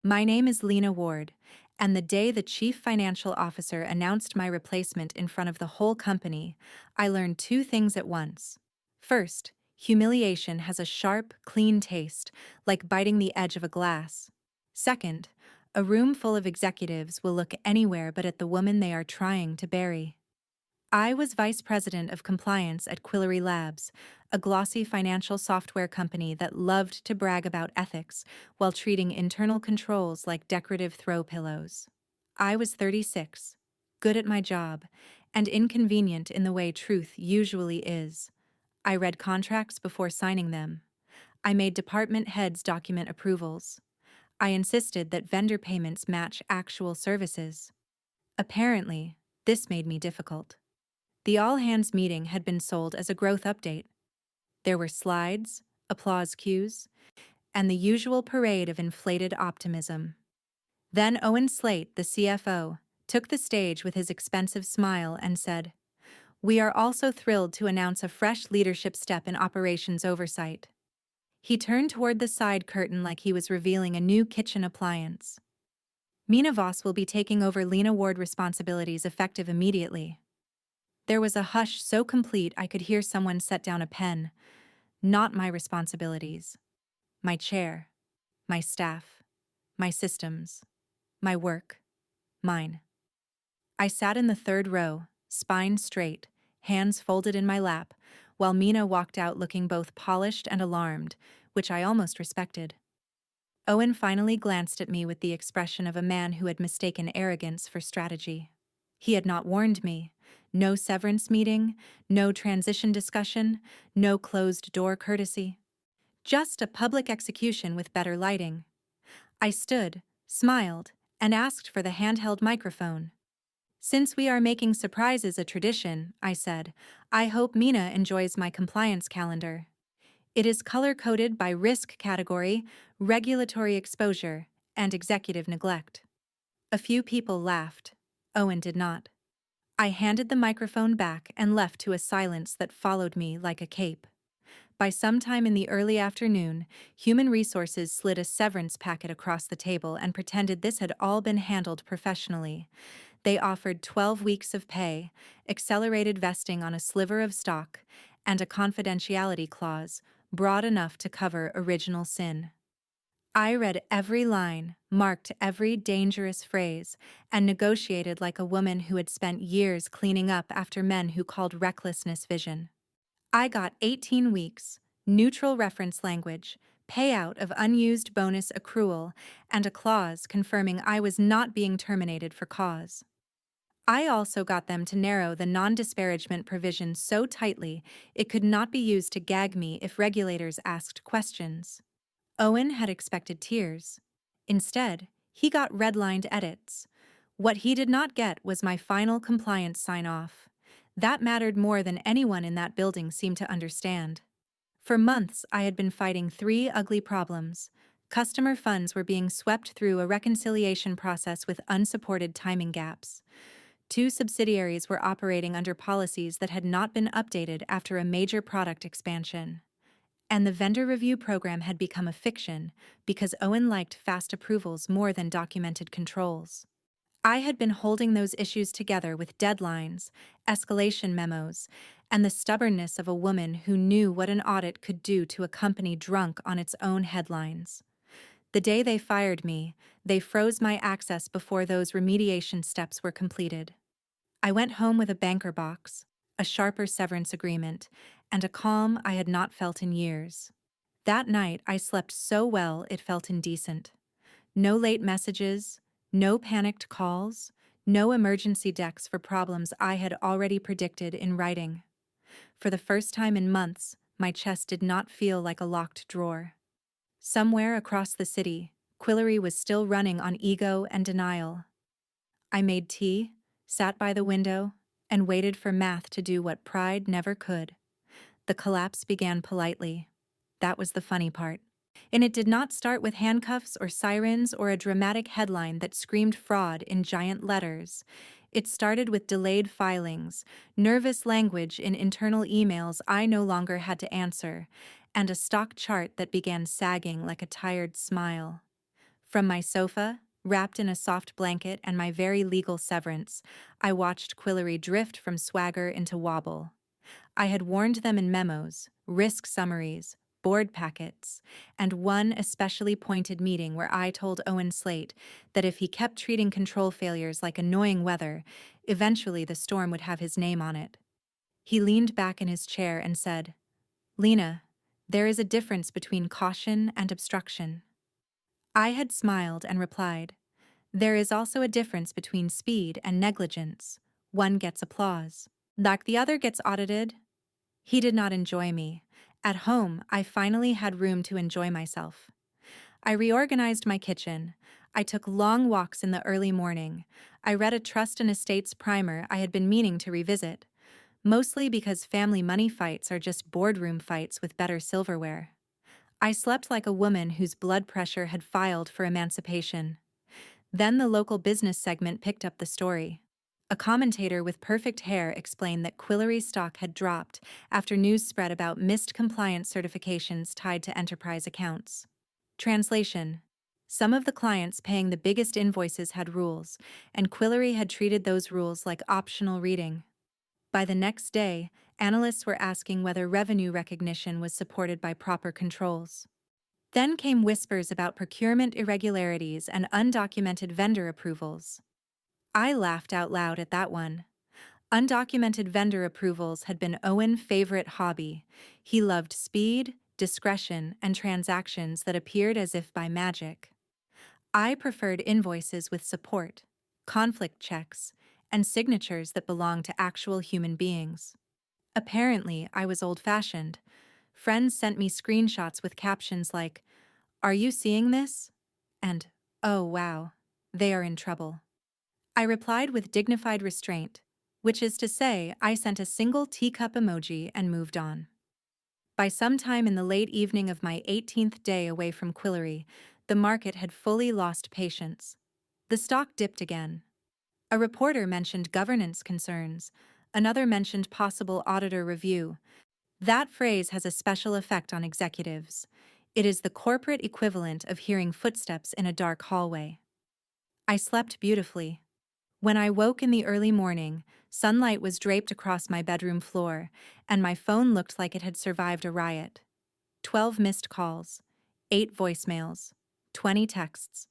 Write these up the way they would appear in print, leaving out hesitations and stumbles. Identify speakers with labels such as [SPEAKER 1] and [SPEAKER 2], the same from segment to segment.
[SPEAKER 1] My name is Lena Ward, and the day the chief financial officer announced my replacement in front of the whole company, I learned two things at once. First, humiliation has a sharp, clean taste, like biting the edge of a glass. Second, a room full of executives will look anywhere but at the woman they are trying to bury. I was vice president of compliance at Quillery Labs, a glossy financial software company that loved to brag about ethics while treating internal controls like decorative throw pillows. I was 36, good at my job, and inconvenient in the way truth usually is. I read contracts before signing them. I made department heads document approvals. I insisted that vendor payments match actual services. Apparently, this made me difficult. The all-hands meeting had been sold as a growth update. There were slides, applause cues, and the usual parade of inflated optimism. Then Owen Slate, the CFO, took the stage with his expensive smile and said, "We are also thrilled to announce a fresh leadership step in operations oversight." He turned toward the side curtain like he was revealing a new kitchen appliance. Mina Voss will be taking over Lena Ward responsibilities effective immediately. There was a hush so complete I could hear someone set down a pen. Not my responsibilities. My chair. My staff. My systems. My work. Mine. I sat in the third row, spine straight, hands folded in my lap, while Mina walked out looking both polished and alarmed, which I almost respected. Owen finally glanced at me with the expression of a man who had mistaken arrogance for strategy. He had not warned me. No severance meeting, no transition discussion, no closed-door courtesy. Just a public execution with better lighting. I stood, smiled, and asked for the handheld microphone. "Since we are making surprises a tradition," I said, "I hope Mina enjoys my compliance calendar. It is color-coded by risk category, regulatory exposure, and executive neglect." A few people laughed. Owen did not. I handed the microphone back and left to a silence that followed me like a cape. By sometime in the early afternoon, Human Resources slid a severance packet across the table and pretended this had all been handled professionally. They offered 12 weeks of pay, accelerated vesting on a sliver of stock, and a confidentiality clause, broad enough to cover original sin. I read every line, marked every dangerous phrase, and negotiated like a woman who had spent years cleaning up after men who called recklessness vision. I got 18 weeks, neutral reference language, payout of unused bonus accrual, and a clause confirming I was not being terminated for cause. I also got them to narrow the non-disparagement provision so tightly it could not be used to gag me if regulators asked questions. Owen had expected tears. Instead, he got redlined edits. What he did not get was my final compliance sign-off. That mattered more than anyone in that building seemed to understand. For months, I had been fighting three ugly problems. Customer funds were being swept through a reconciliation process with unsupported timing gaps. Two subsidiaries were operating under policies that had not been updated after a major product expansion. And the vendor review program had become a fiction because Owen liked fast approvals more than documented controls. I had been holding those issues together with deadlines, escalation memos, and the stubbornness of a woman who knew what an audit could do to a company drunk on its own headlines. The day they fired me, they froze my access before those remediation steps were completed. I went home with a banker box, a sharper severance agreement, and a calm I had not felt in years. That night I slept so well it felt indecent. No late messages, no panicked calls, no emergency decks for problems I had already predicted in writing. For the first time in months, my chest did not feel like a locked drawer. Somewhere across the city, Quillery was still running on ego and denial. I made tea, sat by the window, and waited for math to do what pride never could. The collapse began politely. That was the funny part. And it did not start with handcuffs or sirens or a dramatic headline that screamed fraud in giant letters. It started with delayed filings, nervous language in internal emails I no longer had to answer, and a stock chart that began sagging like a tired smile. From my sofa, wrapped in a soft blanket and my very legal severance, I watched Quillery drift from swagger into wobble. I had warned them in memos, risk summaries, board packets, and one especially pointed meeting where I told Owen Slate that if he kept treating control failures like annoying weather, eventually the storm would have his name on it. He leaned back in his chair and said, "Lena, there is a difference between caution and obstruction." I had smiled and replied, "There is also a difference between speed and negligence. One gets applause, like the other gets audited." He did not enjoy me. At home, I finally had room to enjoy myself. I reorganized my kitchen. I took long walks in the early morning. I read a trust and estates primer I had been meaning to revisit, mostly because family money fights are just boardroom fights with better silverware. I slept like a woman whose blood pressure had filed for emancipation. Then the local business segment picked up the story. A commentator with perfect hair explained that Quillery stock had dropped after news spread about missed compliance certifications tied to enterprise accounts. Translation: some of the clients paying the biggest invoices had rules, and Quillery had treated those rules like optional reading. By the next day, analysts were asking whether revenue recognition was supported by proper controls. Then came whispers about procurement irregularities and undocumented vendor approvals. I laughed out loud at that one. Undocumented vendor approvals had been Owen's favorite hobby. He loved speed, discretion, and transactions that appeared as if by magic. I preferred invoices with support, conflict checks, and signatures that belonged to actual human beings. Apparently, I was old-fashioned. Friends sent me screenshots with captions like, "Are you seeing this?" and, "Oh wow, they are in trouble." I replied with dignified restraint, which is to say, I sent a single teacup emoji and moved on. By some time in the late evening of my 18th day away from Quillery, the market had fully lost patience. The stock dipped again. A reporter mentioned governance concerns. Another mentioned possible auditor review. That phrase has a special effect on executives. It is the corporate equivalent of hearing footsteps in a dark hallway. I slept beautifully. When I woke in the early morning, sunlight was draped across my bedroom floor, and my phone looked like it had survived a riot. 12 missed calls, 8 voicemails, 20 texts.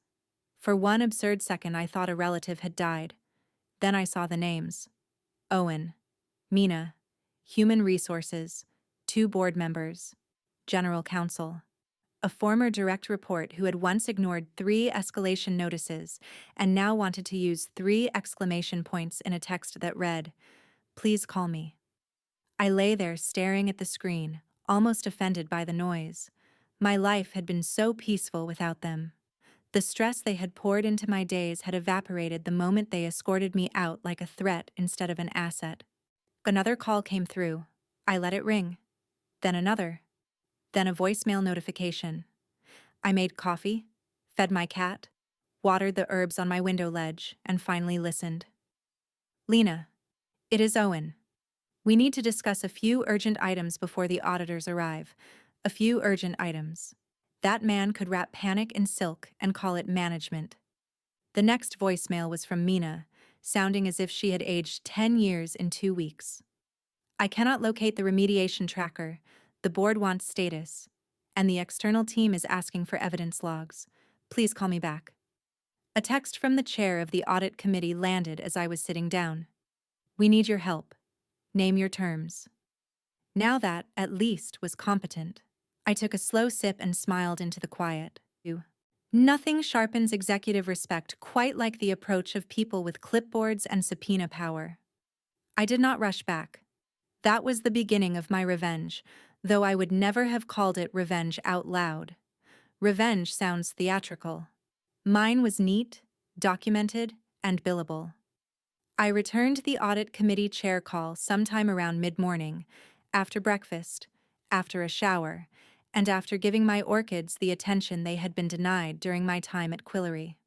[SPEAKER 1] For one absurd second, I thought a relative had died. Then I saw the names: Owen, Mina, Human Resources, 2 board members, General Counsel, a former direct report who had once ignored 3 escalation notices and now wanted to use 3 exclamation points in a text that read, "Please call me." I lay there staring at the screen, almost offended by the noise. My life had been so peaceful without them. The stress they had poured into my days had evaporated the moment they escorted me out like a threat instead of an asset. Another call came through. I let it ring. Then another. Then a voicemail notification. I made coffee, fed my cat, watered the herbs on my window ledge, and finally listened. "Lena, it is Owen. We need to discuss a few urgent items before the auditors arrive. A few urgent items." That man could wrap panic in silk and call it management. The next voicemail was from Mina, sounding as if she had aged 10 years in 2 weeks. "I cannot locate the remediation tracker. The board wants status, and the external team is asking for evidence logs. Please call me back." A text from the chair of the audit committee landed as I was sitting down. "We need your help. Name your terms." Now that, at least, was competent. I took a slow sip and smiled into the quiet. Nothing sharpens executive respect quite like the approach of people with clipboards and subpoena power. I did not rush back. That was the beginning of my revenge, though I would never have called it revenge out loud. Revenge sounds theatrical. Mine was neat, documented, and billable. I returned the audit committee chair call sometime around mid-morning, after breakfast, after a shower, and after giving my orchids the attention they had been denied during my time at Quillery.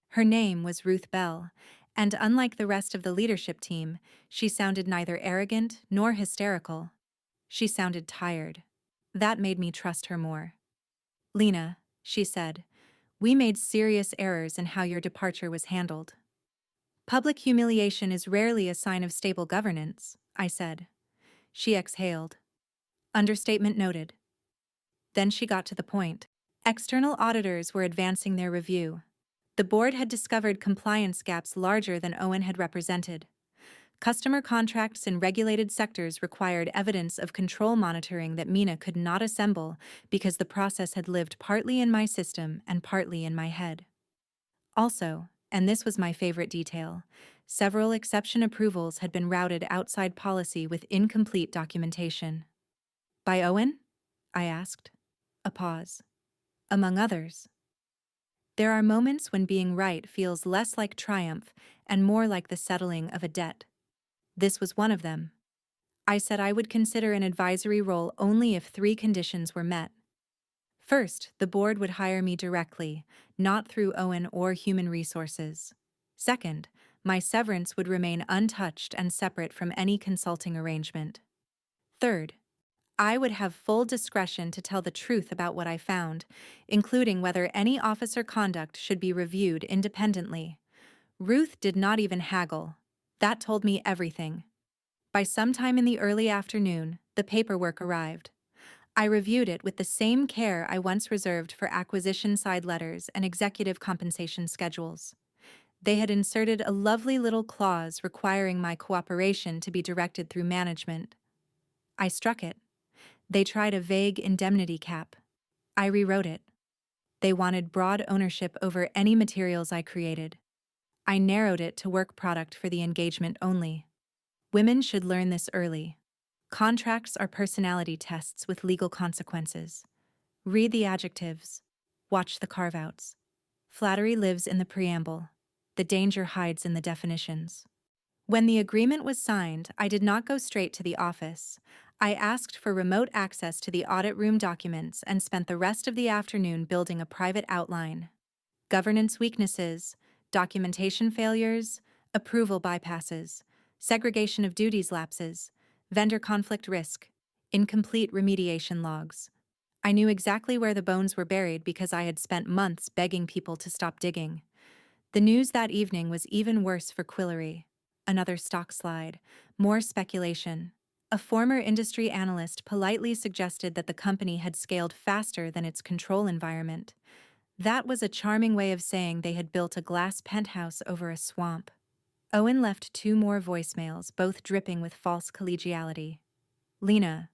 [SPEAKER 1] Her name was Ruth Bell, and unlike the rest of the leadership team, she sounded neither arrogant nor hysterical. She sounded tired. That made me trust her more. "Lena," she said, We made serious errors in how your departure was handled. Public humiliation is rarely a sign of stable governance, I said. She exhaled. Understatement noted. Then she got to the point. External auditors were advancing their review. The board had discovered compliance gaps larger than Owen had represented. Customer contracts in regulated sectors required evidence of control monitoring that Mina could not assemble because the process had lived partly in my system and partly in my head. Also, and this was my favorite detail, several exception approvals had been routed outside policy with incomplete documentation. By Owen? I asked. A pause. Among others. There are moments when being right feels less like triumph and more like the settling of a debt. This was one of them. I said I would consider an advisory role only if 3 conditions were met. First, the board would hire me directly, not through Owen or Human Resources. Second, my severance would remain untouched and separate from any consulting arrangement. Third, I would have full discretion to tell the truth about what I found, including whether any officer conduct should be reviewed independently. Ruth did not even haggle. That told me everything. By sometime in the early afternoon, the paperwork arrived. I reviewed it with the same care I once reserved for acquisition side letters and executive compensation schedules. They had inserted a lovely little clause requiring my cooperation to be directed through management. I struck it. They tried a vague indemnity cap. I rewrote it. They wanted broad ownership over any materials I created. I narrowed it to work product for the engagement only. Women should learn this early. Contracts are personality tests with legal consequences. Read the adjectives. Watch the carve-outs. Flattery lives in the preamble. The danger hides in the definitions. When the agreement was signed, I did not go straight to the office. I asked for remote access to the audit room documents and spent the rest of the afternoon building a private outline. Governance weaknesses, documentation failures, approval bypasses, segregation of duties lapses, vendor conflict risk, incomplete remediation logs. I knew exactly where the bones were buried because I had spent months begging people to stop digging. The news that evening was even worse for Quillery. Another stock slide, more speculation. A former industry analyst politely suggested that the company had scaled faster than its control environment. That was a charming way of saying they had built a glass penthouse over a swamp. Owen left 2 more voicemails, both dripping with false collegiality. Lena,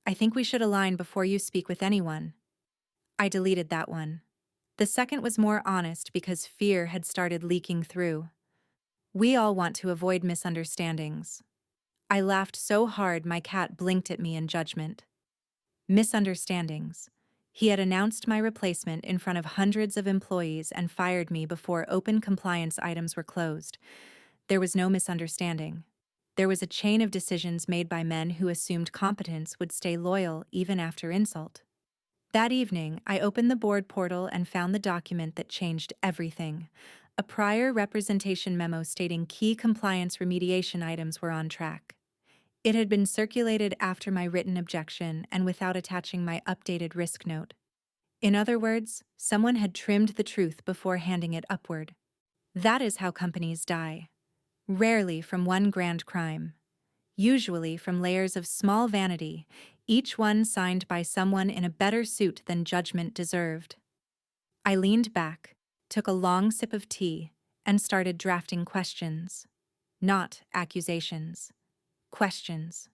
[SPEAKER 1] I think we should align before you speak with anyone. I deleted that one. The second was more honest because fear had started leaking through. We all want to avoid misunderstandings. I laughed so hard my cat blinked at me in judgment. Misunderstandings. He had announced my replacement in front of hundreds of employees and fired me before open compliance items were closed. There was no misunderstanding. There was a chain of decisions made by men who assumed competence would stay loyal even after insult. That evening, I opened the board portal and found the document that changed everything. A prior representation memo stating key compliance remediation items were on track. It had been circulated after my written objection and without attaching my updated risk note. In other words, someone had trimmed the truth before handing it upward. That is how companies die. Rarely from one grand crime. Usually from layers of small vanity, each one signed by someone in a better suit than judgment deserved. I leaned back, took a long sip of tea, and started drafting questions. Not accusations. Questions.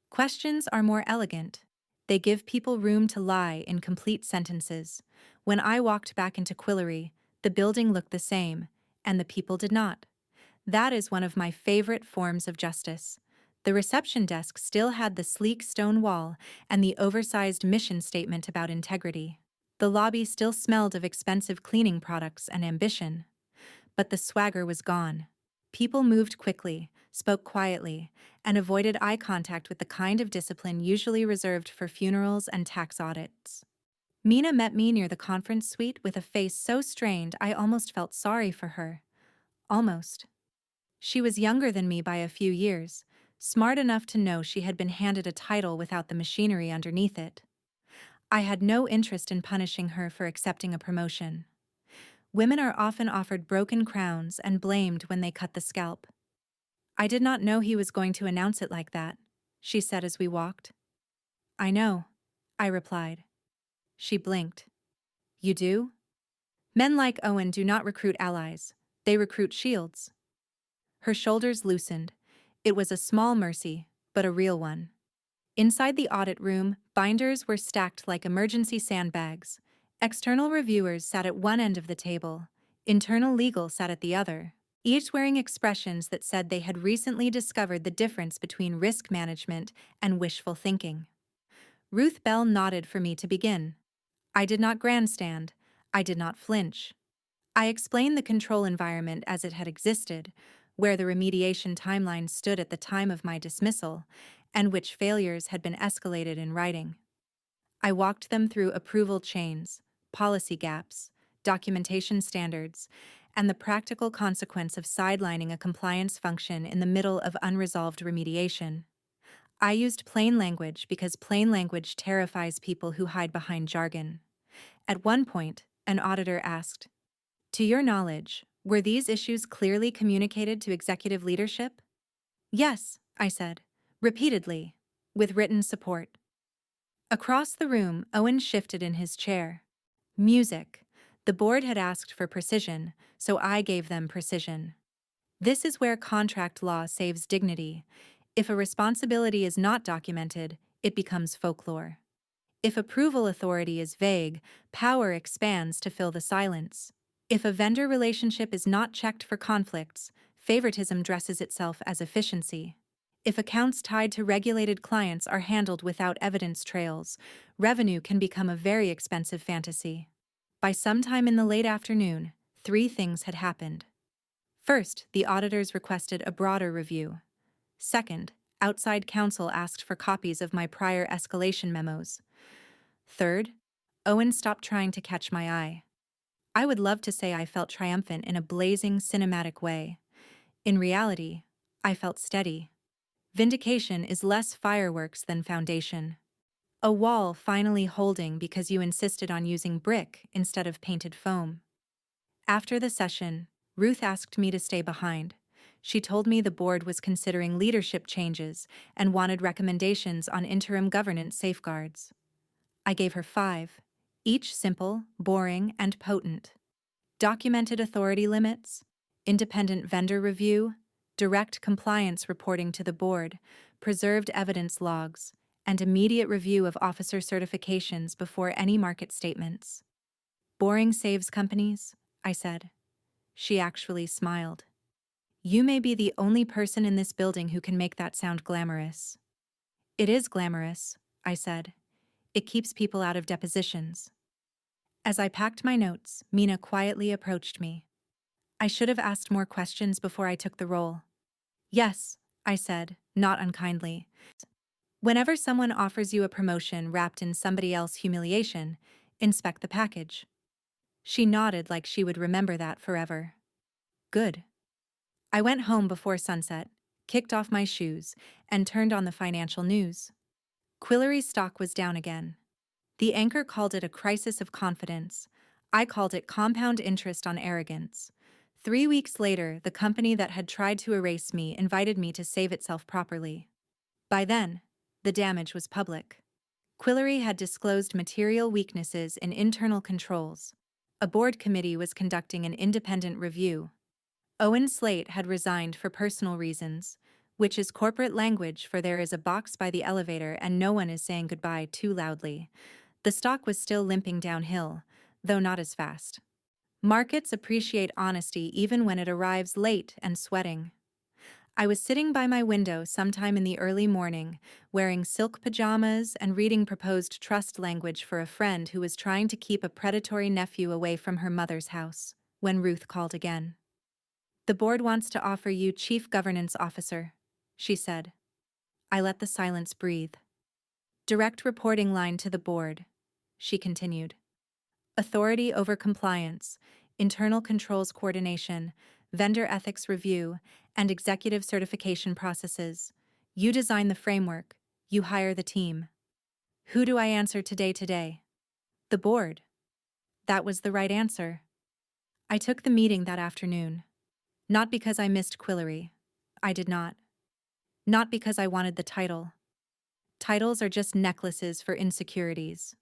[SPEAKER 1] Questions are more elegant. They give people room to lie in complete sentences. When I walked back into Quillery, the building looked the same, and the people did not. That is one of my favorite forms of justice. The reception desk still had the sleek stone wall and the oversized mission statement about integrity. The lobby still smelled of expensive cleaning products and ambition. But the swagger was gone. People moved quickly, spoke quietly, and avoided eye contact with the kind of discipline usually reserved for funerals and tax audits. Mina met me near the conference suite with a face so strained I almost felt sorry for her. Almost. She was younger than me by a few years, smart enough to know she had been handed a title without the machinery underneath it. I had no interest in punishing her for accepting a promotion. Women are often offered broken crowns and blamed when they cut the scalp. I did not know he was going to announce it like that, she said as we walked. I know, I replied. She blinked. You do? Men like Owen do not recruit allies, they recruit shields. Her shoulders loosened. It was a small mercy, but a real one. Inside the audit room, binders were stacked like emergency sandbags. External reviewers sat at one end of the table. Internal legal sat at the other, each wearing expressions that said they had recently discovered the difference between risk management and wishful thinking. Ruth Bell nodded for me to begin. I did not grandstand. I did not flinch. I explained the control environment as it had existed, where the remediation timeline stood at the time of my dismissal, and which failures had been escalated in writing. I walked them through approval chains, policy gaps, documentation standards, and the practical consequence of sidelining a compliance function in the middle of unresolved remediation. I used plain language because plain language terrifies people who hide behind jargon. At one point, an auditor asked, "To your knowledge, were these issues clearly communicated to executive leadership?" "Yes," I said, repeatedly, with written support. Across the room, Owen shifted in his chair. Music. The board had asked for precision, so I gave them precision. This is where contract law saves dignity. If a responsibility is not documented, it becomes folklore. If approval authority is vague, power expands to fill the silence. If a vendor relationship is not checked for conflicts, favoritism dresses itself as efficiency. If accounts tied to regulated clients are handled without evidence trails, revenue can become a very expensive fantasy. By sometime in the late afternoon, 3 things had happened. First, the auditors requested a broader review. Second, outside counsel asked for copies of my prior escalation memos. Third, Owen stopped trying to catch my eye. I would love to say I felt triumphant in a blazing, cinematic way. In reality, I felt steady. Vindication is less fireworks than foundation. A wall finally holding because you insisted on using brick instead of painted foam. After the session, Ruth asked me to stay behind. She told me the board was considering leadership changes and wanted recommendations on interim governance safeguards. I gave her 5, each simple, boring, and potent. Documented authority limits, independent vendor review, direct compliance reporting to the board, preserved evidence logs, and immediate review of officer certifications before any market statements. Boring saves companies, I said. She actually smiled. You may be the only person in this building who can make that sound glamorous. It is glamorous, I said. It keeps people out of depositions. As I packed my notes, Mina quietly approached me. I should have asked more questions before I took the role. Yes, I said, not unkindly. Whenever someone offers you a promotion wrapped in somebody else's humiliation, inspect the package. She nodded like she would remember that forever. Good. I went home before sunset, kicked off my shoes, and turned on the financial news. Quillery's stock was down again. The anchor called it a crisis of confidence. I called it compound interest on arrogance. 3 weeks later, the company that had tried to erase me invited me to save itself properly. By then, the damage was public. Quillery had disclosed material weaknesses in internal controls. A board committee was conducting an independent review. Owen Slate had resigned for personal reasons, which is corporate language for there is a box by the elevator and no one is saying goodbye too loudly. The stock was still limping downhill, though not as fast. Markets appreciate honesty even when it arrives late and sweating. I was sitting by my window sometime in the early morning, wearing silk pajamas and reading proposed trust language for a friend who was trying to keep a predatory nephew away from her mother's house, when Ruth called again. The board wants to offer you Chief Governance Officer, she said. I let the silence breathe. Direct reporting line to the board, she continued. Authority over compliance, internal controls coordination, vendor ethics review, and executive certification processes. You design the framework, you hire the team. Who do I answer today? The board. That was the right answer. I took the meeting that afternoon. Not because I missed Quillery. I did not. Not because I wanted the title. Titles are just necklaces for insecurities.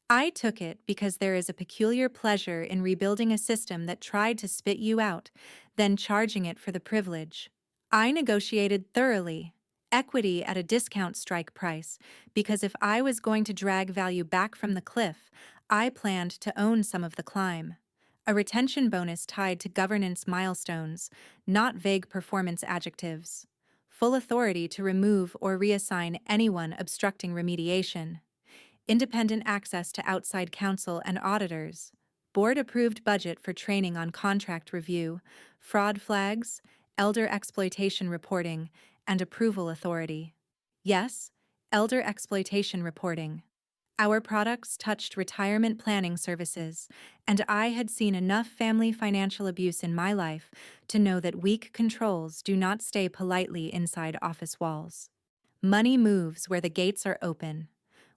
[SPEAKER 1] I took it because there is a peculiar pleasure in rebuilding a system that tried to spit you out, then charging it for the privilege. I negotiated thoroughly, equity at a discount strike price, because if I was going to drag value back from the cliff, I planned to own some of the climb. A retention bonus tied to governance milestones, not vague performance adjectives. Full authority to remove or reassign anyone obstructing remediation. Independent access to outside counsel and auditors, board-approved budget for training on contract review, fraud flags, elder exploitation reporting, and approval authority. Yes, elder exploitation reporting. Our products touched retirement planning services, and I had seen enough family financial abuse in my life to know that weak controls do not stay politely inside office walls. Money moves where the gates are open.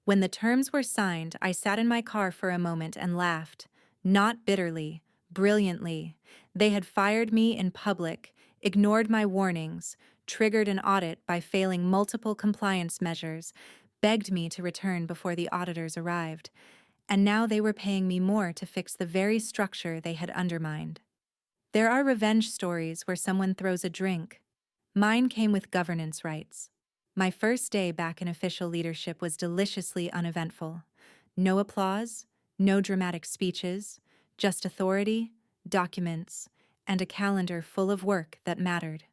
[SPEAKER 1] When the terms were signed, I sat in my car for a moment and laughed. Not bitterly, brilliantly. They had fired me in public, ignored my warnings, triggered an audit by failing multiple compliance measures, begged me to return before the auditors arrived, and now they were paying me more to fix the very structure they had undermined. There are revenge stories where someone throws a drink. Mine came with governance rights. My first day back in official leadership was deliciously uneventful. No applause, no dramatic speeches, just authority, documents, and a calendar full of work that mattered.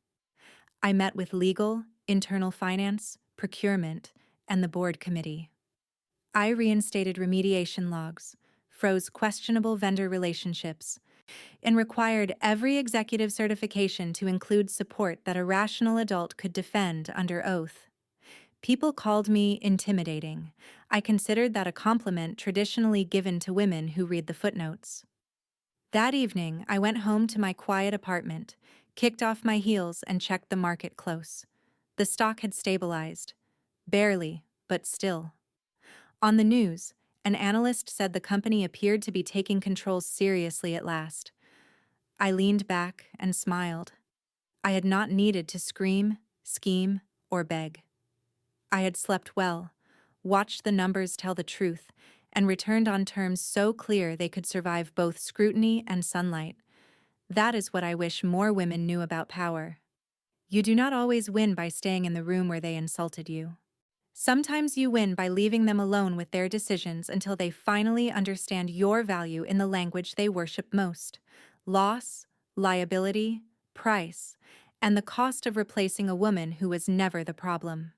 [SPEAKER 1] I met with legal, internal finance, procurement, and the board committee. I reinstated remediation logs, froze questionable vendor relationships, and required every executive certification to include support that a rational adult could defend under oath. People called me intimidating. I considered that a compliment traditionally given to women who read the footnotes. That evening, I went home to my quiet apartment, kicked off my heels, and checked the market close. The stock had stabilized. Barely, but still. On the news, an analyst said the company appeared to be taking controls seriously at last. I leaned back and smiled. I had not needed to scream, scheme, or beg. I had slept well, watched the numbers tell the truth, and returned on terms so clear they could survive both scrutiny and sunlight. That is what I wish more women knew about power. You do not always win by staying in the room where they insulted you. Sometimes you win by leaving them alone with their decisions until they finally understand your value in the language they worship most: loss, liability, price, and the cost of replacing a woman who was never the problem.